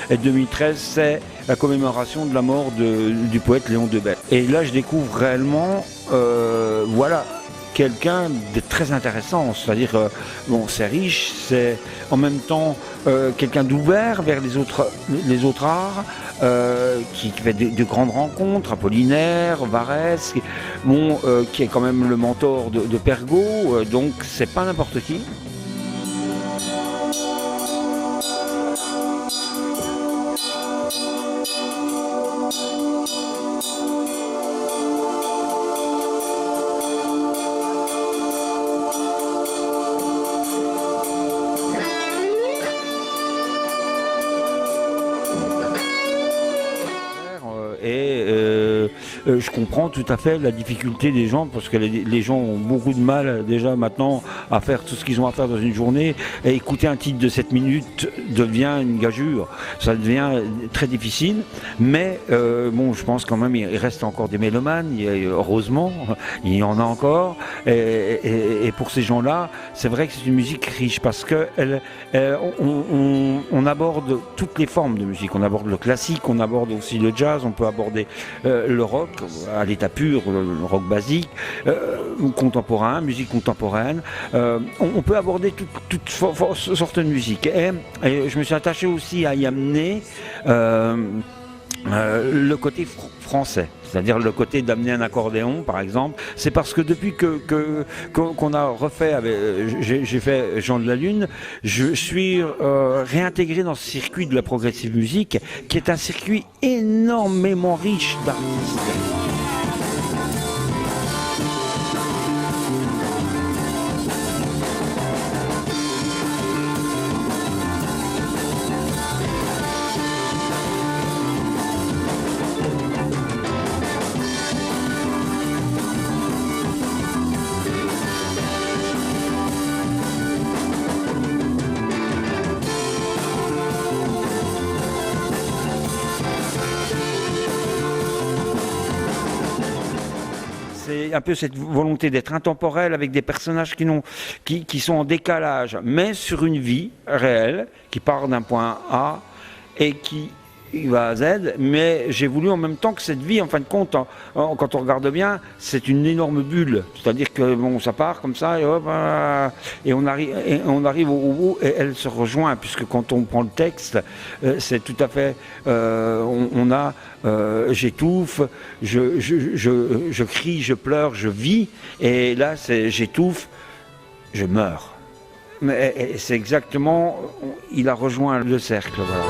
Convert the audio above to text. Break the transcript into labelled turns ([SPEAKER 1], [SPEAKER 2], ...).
[SPEAKER 1] Et 2013, c'est la commémoration de la mort du poète Léon Debelle. Et là, je découvre réellement, voilà, quelqu'un de très intéressant. C'est-à-dire, bon, c'est riche, c'est en même temps quelqu'un d'ouvert vers les autres arts, qui fait de grandes rencontres, Apollinaire, Varèse, bon, qui est quand même le mentor de Pergaud, donc c'est pas n'importe qui. Je comprends tout à fait la difficulté des gens, parce que les gens ont beaucoup de mal déjà maintenant à faire tout ce qu'ils ont à faire dans une journée, et écouter un titre de 7 minutes devient une gageure, ça devient très difficile, mais bon, je pense quand même il reste encore des mélomanes, heureusement, il y en a encore, et pour ces gens-là, c'est vrai que c'est une musique riche, parce que on aborde toutes les formes de musique, on aborde le classique, on aborde aussi le jazz, on peut aborder le rock à l'état pur, le rock basique, contemporain, musique contemporaine. On peut aborder toutes sortes de musique. Et je me suis attaché aussi à y amener le côté français, c'est-à-dire le côté d'amener un accordéon par exemple. C'est parce que depuis qu'on a refait, j'ai fait Jean de la Lune, je suis réintégré dans ce circuit de la progressive musique, qui est un circuit énormément riche d'artistes. C'est un peu cette volonté d'être intemporel avec des personnages qui sont en décalage, mais sur une vie réelle, qui part d'un point A et qui va à Z, mais j'ai voulu en même temps que cette vie, en fin de compte, quand on regarde bien, c'est une énorme bulle. C'est-à-dire que bon, ça part comme ça, et hop, et on arrive au bout, et elle se rejoint, puisque quand on prend le texte, c'est tout à fait, on a j'étouffe, je crie, je pleure, je vis, et là c'est j'étouffe, je meurs. Mais c'est exactement, il a rejoint le cercle, voilà.